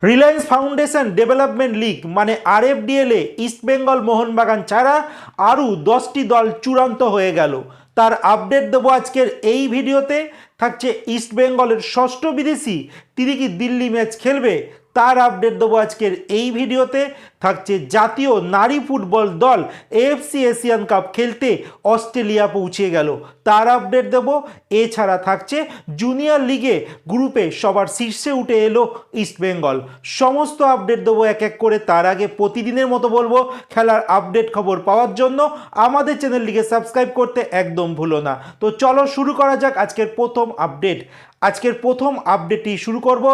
Reliance foundation development league মানে আরএফডিএলে ইস্টবেঙ্গল মোহনবাগান ছাড়া আরও 10টি দল চূড়ান্ত হয়ে গেল। তার আপডেট দেবো আজকের এই ভিডিওতে। থাকছে ইস্টবেঙ্গলের ষষ্ঠ বিদেশি, তিনি কি দিল্লি ম্যাচ খেলবে তার আপডেট দেবো আজকের এই ভিডিওতে। থাকছে জাতীয় নারী ফুটবল দল এএফসি এশিয়ান কাপ খেলতে অস্ট্রেলিয়া পৌঁছে গেল, তার আপডেট দেবো। এছাড়া থাকছে জুনিয়র লিগে গ্রুপে সবার শীর্ষে উঠে এলো ইস্টবেঙ্গল। সমস্ত আপডেট দেবো এক এক করে। তার আগে প্রতিদিনের মতো বলবো, খেলার আপডেট খবর পাওয়ার জন্য আমাদের চ্যানেলটিকে সাবস্ক্রাইব করতে একদম ভুলো না। তো চলো শুরু করা যাক আজকের প্রথম আপডেট। আজকের প্রথম আপডেটটি শুরু করব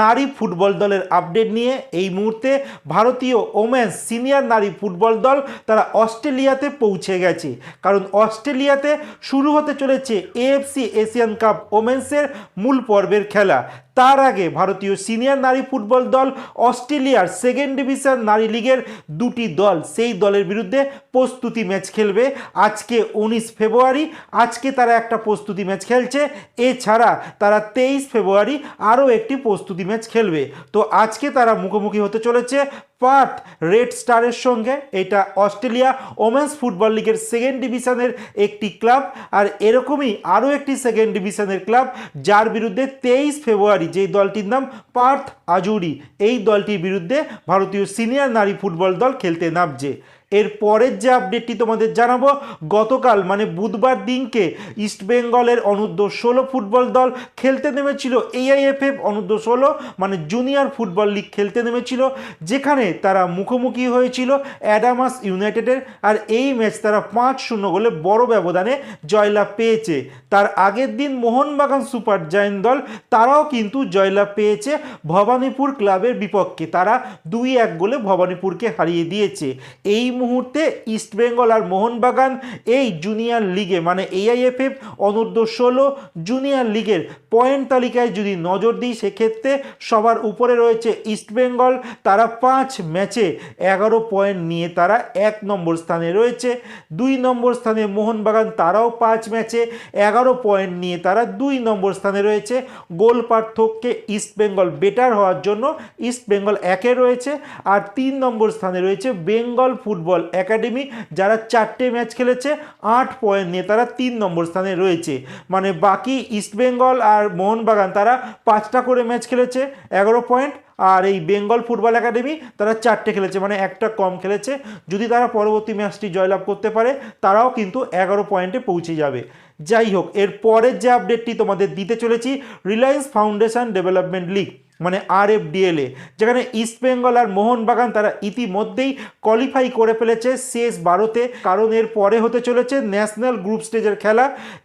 নারী ফুটবল দলের আপডেট নিয়ে। এই মুহূর্তে ভারতীয় ওমেন্স সিনিয়র নারী ফুটবল দল তারা অস্ট্রেলিয়াতে পৌঁছে গেছে, কারণ অস্ট্রেলিয়াতে শুরু হতে চলেছে এএফসি এশিয়ান কাপ ওমেন্সের মূল পর্বের খেলা। তার আগে ভারতীয় সিনিয়র নারী ফুটবল দল অস্ট্রেলিয়ার সেকেন্ড ডিভিশন নারী লিগের দুটি দল, সেই দলের বিরুদ্ধে প্রস্তুতি ম্যাচ খেলবে আজকে 19 ফেব্রুয়ারি। আজকে তারা একটা প্রস্তুতি ম্যাচ খেলছে। এছাড়া তারা 23 ফেব্রুয়ারি আরও একটি প্রস্তুতি ম্যাচ খেলবে। তো আজকে তারা মুখোমুখি হতে চলেছে পার্থ রেড স্টারের সঙ্গে। এটা অস্ট্রেলিয়া ওমেন্স ফুটবল লিগের সেকেন্ড ডিভিশনের একটি ক্লাব। আর এরকমই আরও একটি সেকেন্ড ডিভিশনের ক্লাব যার বিরুদ্ধে 23 ফেব্রুয়ারি যেই দলটির নাম পার্থ আজুরি, এই দলটির বিরুদ্ধে ভারতীয় সিনিয়র নারী ফুটবল দল খেলতে নামছে। এর পরের যে আপডেটটি তোমাদের জানাবো, গতকাল মানে বুধবার দিনকে ইস্টবেঙ্গলের অনূর্ধ্ব 16 ফুটবল দল খেলতে নেমেছিল এআইএফএফ অনূর্ধ্ব 16 মানে জুনিয়র ফুটবল লিগ খেলতে নেমেছিল, যেখানে তারা মুখোমুখি হয়েছিল অ্যাডামাস ইউনাইটেডের। আর এই ম্যাচ তারা 5-0 গোলে বড় ব্যবধানে জয়লাভ পেয়েছে। তার আগের দিন মোহনবাগান সুপার জায়েন্ট দল তারাও কিন্তু জয়লাভ পেয়েছে ভবানীপুর ক্লাবের বিপক্ষে। তারা 2-1 গোলে ভবানীপুরকে হারিয়ে দিয়েছে। এই মুহূর্তে ইস্টবেঙ্গল আর মোহনবাগান এই জুনিয়র লিগে মানে এআইএফএফ অনূর্ধ্ব 16 জুনিয়র লিগের পয়েন্ট তালিকায় যদি নজর দিই, সেক্ষেত্রে সবার উপরে রয়েছে ইস্টবেঙ্গল। তারা 5 ম্যাচে 11 পয়েন্ট নিয়ে তারা 1 নম্বর স্থানে রয়েছে। 2 নম্বর স্থানে মোহনবাগান, তারাও 5 ম্যাচে 11 পয়েন্ট নিয়ে তারা 2 নম্বর স্থানে রয়েছে। গোল পার্থক্যে ইস্টবেঙ্গল বেটার হওয়ার জন্য ইস্টবেঙ্গল 1-এ রয়েছে। আর 3 নম্বর স্থানে রয়েছে বেঙ্গল ফুটবল একাডেমি, যারা 4টে ম্যাচ খেলেছে 8 পয়েন্ট নিয়ে তারা 3 নম্বর স্থানে রয়েছে। মানে বাকি ইস্টবেঙ্গল আর মোহনবাগান তারা 5টা করে ম্যাচ খেলেছে 11 পয়েন্ট, আর এই বেঙ্গল ফুটবল একাডেমি তারা 4টে খেলেছে মানে একটা কম খেলেছে। যদি তারা পরবর্তী ম্যাচটি জয়লাভ করতে পারে, তারাও কিন্তু 11 পয়েন্টে পৌঁছে যাবে। যাই হোক, এর পরের যে আপডেটটি তোমাদের দিতে চলেছি, রিলায়েন্স ফাউন্ডেশন ডেভেলপমেন্ট লিগ মানে আরএফডিএলে, যেখানে ইস্টবেঙ্গল আর মোহনবাগান তারা ইতিমধ্যেই কোয়ালিফাই করে ফেলেছে শেষ 12তে। কারণ এর পরে হতে চলেছে ন্যাশনাল গ্রুপ স্টেজের খেলা,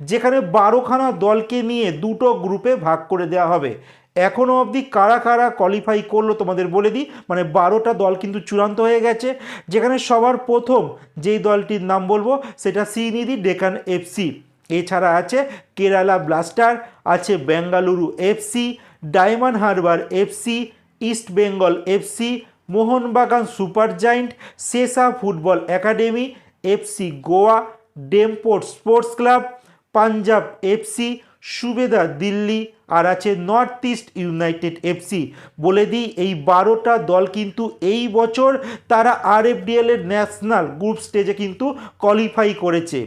যেখানে 12খানা দলকে নিয়ে দুটো গ্রুপে ভাগ করে দেওয়া হবে। এখনও অবধি কারা কারা কোয়ালিফাই করলো তোমাদের বলে দিই, মানে 12টা দল কিন্তু চূড়ান্ত হয়ে গেছে। যেখানে সবার প্রথম যেই দলটির নাম বলবো সেটা শ্রীনিধি ডেকান এফসি। এছাড়া আছে কেরালা ব্লাস্টার, আছে Bengaluru FC, Diamond Harbour FC, east Bengal FC, Mohun Bagan super giant, Sesa football academy, FC Goa, ডেমপোর্ট স্পোর্টস ক্লাব, পাঞ্জাব এফসি, সুবেদার দিল্লি, আর আছে নর্থ ইস্ট ইউনাইটেড এফসি। বলে দিই এই 12টা দল কিন্তু এই বছর তারা আরএফডিএল এর ন্যাশনাল গ্রুপ স্টেজে কিন্তু কোয়ালিফাই করেছে।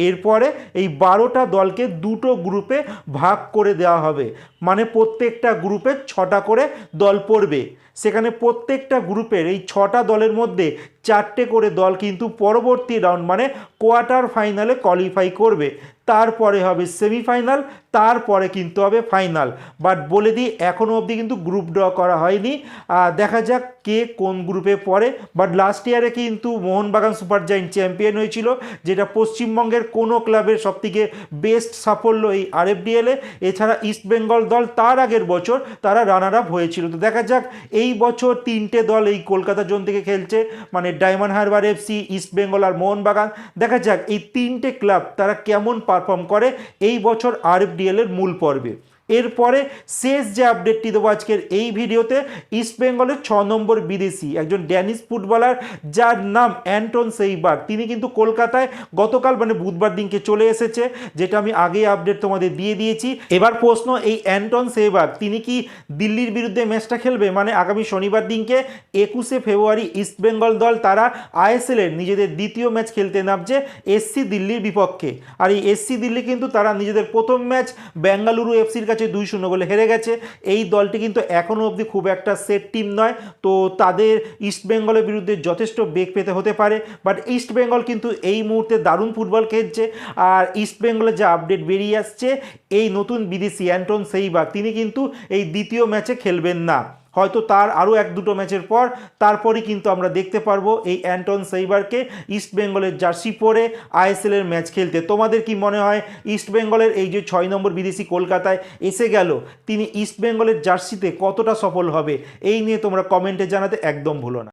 এরপরে এই 12টা দলকে দুটো গ্রুপে ভাগ করে দেওয়া হবে, মানে প্রত্যেকটা গ্রুপে 6টা করে দল পড়বে। সেখানে প্রত্যেকটা গ্রুপের এই 6টা দলের মধ্যে 4টে করে দল কিন্তু পরবর্তী রাউন্ড মানে কোয়ার্টার ফাইনালে কোয়ালিফাই করবে। তারপরে হবে সেমিফাইনাল, তারপরে কিন্তু হবে ফাইনাল। বাট বলে দিই এখনও অবধি কিন্তু গ্রুপ ড্র করা হয়নি। দেখা যাক কে কোন গ্রুপে পড়ে। বাট লাস্ট ইয়ারে কিন্তু মোহনবাগান সুপার জায়েন্ট চ্যাম্পিয়ন হয়েছিল, যেটা পশ্চিমবঙ্গের কোনো ক্লাবের সবথেকে বেস্ট সাফল্য এই আরএফডিএলে। এছাড়া ইস্টবেঙ্গল দল তার আগের বছর তারা রানার আপ হয়েছিল। তো দেখা যাক এই বছর 3টে দল এই কলকাতা জোন থেকে খেলছে, মানে ডায়মন্ড হারবার এফসি, ইস্টবেঙ্গল আর মোহনবাগান। দেখা যাক এই 3টে ক্লাব তারা কেমন পারফর্ম করে এই বছর আরএফডিএল এর মূল পর্বে। এরপরে শেষ যে আপডেটটি দেবো আজকের এই ভিডিওতে, ইস্টবেঙ্গলের 6 নম্বর বিদেশি একজন ড্যানিশ ফুটবলার যার নাম অ্যান্টন সেইবাক, তিনি কিন্তু কলকাতায় গতকাল মানে বুধবার দিনকে চলে এসেছে, যেটা আমি আগে আপডেট তোমাদের দিয়ে দিয়েছি। এবার প্রশ্ন, এই অ্যান্টন সেইবাক তিনি কি দিল্লির বিরুদ্ধে ম্যাচটা খেলবে? মানে আগামী শনিবার দিনকে 21শে ফেব্রুয়ারি ইস্টবেঙ্গল দল তারা আইএসএল এর নিজেদের দ্বিতীয় ম্যাচ খেলতে নামছে এসসি দিল্লির বিপক্ষে। আর এই এসসি দিল্লি কিন্তু তারা নিজেদের প্রথম ম্যাচ বেঙ্গালুরু এফসির কাছে 2-0 গোলে হেরে গেছে। এই দলটি কিন্তু এখনও অবধি খুব একটা সেট টিম নয়, তো তাদের ইস্টবেঙ্গলের বিরুদ্ধে যথেষ্ট বেগ পেতে হতে পারে। বাট ইস্টবেঙ্গল কিন্তু এই মুহূর্তে দারুণ ফুটবল খেলছে। আর ইস্টবেঙ্গলের যে আপডেট বেরিয়ে আসছে, এই নতুন বিদেশি অ্যান্টন সেইবাক তিনি কিন্তু এই দ্বিতীয় ম্যাচে খেলবেন না, হয়তো তার আরও 1-2 ম্যাচের পর তারপরই কিন্তু আমরা দেখতে পারবো এই অ্যান্টন সেইবারকে ইস্টবেঙ্গলের জার্সি পরে আইএসএলের ম্যাচ খেলতে। তোমাদের কি মনে হয় ইস্টবেঙ্গলের এই যে 6 নম্বর বিদেশি কলকাতায় এসে গেল, তিনি ইস্টবেঙ্গলের জার্সিতে কতটা সফল হবে? এই নিয়ে তোমরা কমেন্টে জানাতে একদম ভুলো না।